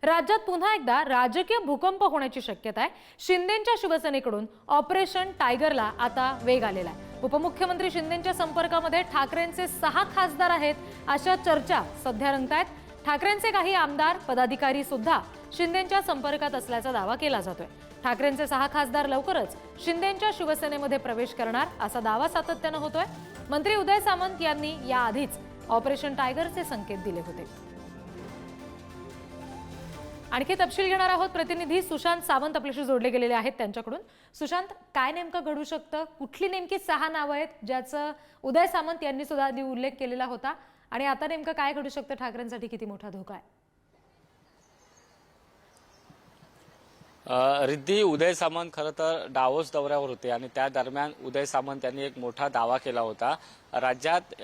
राज्यात पुन्हा एकदा राजकीय भूकंप होण्याची शक्यता आहे। शिंदेंच्या शिवसेनेकडून ऑपरेशन टायगरला आता वेग आलेला आहे। उपमुख्यमंत्री शिंदेंच्या संपर्कामध्ये ठाकरेंचे 6 खासदार आहेत अशा चर्चा सध्या रंगतायत। ठाकरेंचे काही आमदार पदाधिकारी सुद्धा शिंदेंच्या संपर्कात असल्याचा दावा केला जातोय। ठाकरेंचे 6 खासदार लवकरच शिंदेंच्या शिवसेनेमध्ये प्रवेश करणार असा दावा सातत्याने होतोय। मंत्री उदय सामंत यांनी याआधीच ऑपरेशन टायगरचे संकेत दिले होते। आणखी तपशील घेणार आहोत। प्रतिनिधी सुशांत सावंत आपल्याशी जोडले गेलेले आहेत त्यांच्याकडून। सुशांत, काय नेमकं घडू शकतं? कुठली नेमकी 6 नावं आहेत ज्याचं उदय सामंत यांनी सुद्धा आधी उल्लेख केलेला होता आणि आता नेमकं काय घडू शकतं? ठाकरेंसाठी किती मोठा धोका आहे? रिद्धी, उदय सामंत खरं तर डावोस दौऱ्यावर होते आणि त्या दरम्यान उदय सामंत यांनी एक मोठा दावा केला होता। राज्यात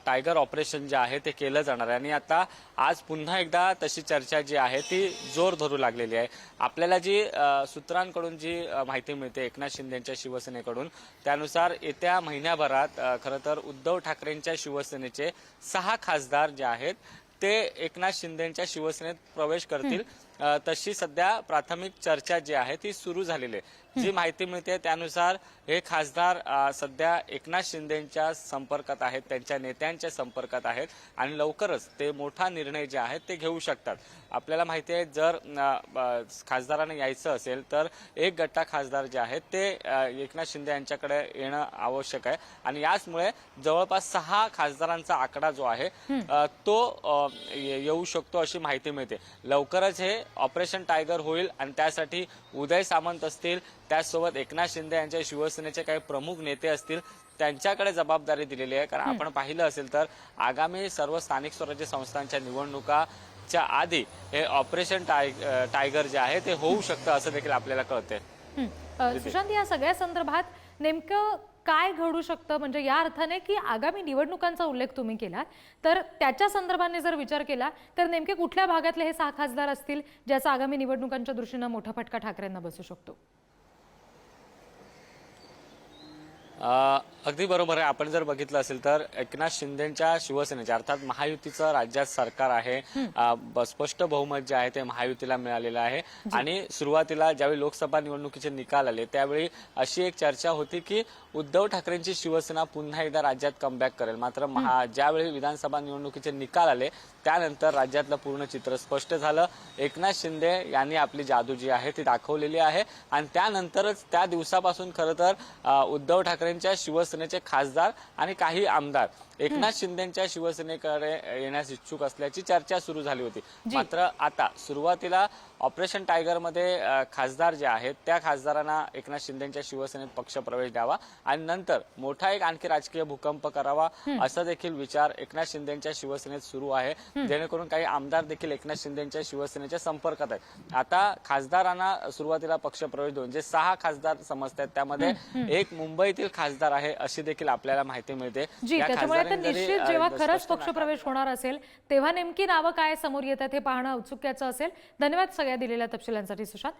टायगर ऑपरेशन जे आहे ते केलं जाणार आहे आणि आता आज पुन्हा एकदा तशी चर्चा जी आहे ती जोर धरू लागलेली आहे। आपल्याला जी सूत्रांकडून जी माहिती मिळते एकनाथ शिंदेंच्या शिवसेनेकडून, त्यानुसार येत्या महिन्याभरात खरं तर उद्धव ठाकरेंच्या शिवसेनेचे 6 खासदार जे आहेत ते एकनाथ शिंदेंच्या शिवसेनेत प्रवेश करतील तशी सध्या प्राथमिक चर्चा जी आहे ती सुरू झालेली आहे। जी माहिती मिळते त्यानुसार हे खासदार सध्या एकनाथ शिंदेंच्या संपर्कात आहेत, त्यांच्या नेत्यांच्या संपर्कात आहेत आणि लवकरच ते मोठा निर्णय जे आहे ते घेऊ शकतात। आपल्याला माहिती आहे जर खासदारांना यायचं असेल तर एक गट्टा खासदार जे आहेत ते एकनाथ शिंदे यांच्याकडे येणं आवश्यक आहे आणि याचमुळे जवळपास 6 खासदारांचा आकडा जो आहे तो येऊ शकतो अशी माहिती मिळते। लवकरच हे ऑपरेशन टायगर होईल आणि त्यासाठी उदय सामंत असतील, त्याचसोबत एकनाथ शिंदे यांच्या शिवसेनेचे काही प्रमुख नेते असतील, त्यांच्याकडे जबाबदारी दिलेली आहे। कारण आपण पाहिलं असेल तर आगामी सर्व स्थानिक स्वराज्य संस्थांच्या निवडणुकाच्या आधी हे ऑपरेशन टायगर जे आहे ते होऊ शकतं असं देखील आपल्याला कळतंय। सुशांत, या सगळ्या संदर्भात नेमकं काय घडू शकतं? म्हणजे या अर्थाने की आगामी निवडणुकांचा उल्लेख तुम्ही केला, तर त्याच्या संदर्भाने जर विचार केला तर नेमके कुठल्या भागातले हे 6 खासदार असतील ज्याचा आगामी निवडणुकांच्या दृष्टीने मोठा फटका ठाकरेंना बसू शकतो? अगदी बरोबर आहे। आपण जर बघितलं असेल तर एकनाथ शिंदेंच्या शिवसेनेच्या अर्थात महायुतीचं राज्यात सरकार आहे, स्पष्ट बहुमत जे आहे ते महायुतीला मिळालेलं आहे आणि सुरुवातीला ज्यावेळी लोकसभा निवडणुकीचे निकाल आले त्यावेळी अशी एक चर्चा होती की उद्धव ठाकरेंची शिवसेना पुन्हा एकदा राज्यात कमबॅक करेल। मात्र ज्यावेळी विधानसभा निवडणुकीचे निकाल आले त्यानंतर राज्यातलं पूर्ण चित्र स्पष्ट झालं। एकनाथ शिंदे यांनी आपली जादू जी आहे ती दाखवलेली आहे आणि त्यानंतरच त्या दिवसापासून खरं तर उद्धव ठाकरेंच्या शिवसेनेचे खासदार आणि काही आमदार एकनाथ शिंदेंच्या शिवसेनेकडे येण्यास इच्छुक असल्याची चर्चा सुरू झाली होती। मात्र आता सुरुवातीला ऑपरेशन टायगर मध्ये खासदार जे आहेत त्या खासदारांना एकनाथ शिंदेंच्या शिवसेनेत पक्षप्रवेश द्यावा आणि नंतर मोठा एक आणखी राजकीय भूकंप करावा असा देखील विचार एकनाथ शिंदेंच्या शिवसेनेत सुरू आहे, जेणेकरून काही आमदार देखील एकनाथ शिंदेंच्या शिवसेनेच्या संपर्कात आहेत। आता खासदारांना सुरुवातीला पक्षप्रवेश देऊन जे 6 खासदार समजतात त्यामध्ये एक मुंबईतील खासदार आहे अशी देखील आपल्याला माहिती मिळते। निश्चित जेव्हा खरंच पक्षप्रवेश होणार असेल तेव्हा नेमकी नावं काय समोर येतात हे पाहणं औत्सुक्याचं असेल। धन्यवाद सगळ्या दिलेल्या तपशिलांसाठी सुशांत।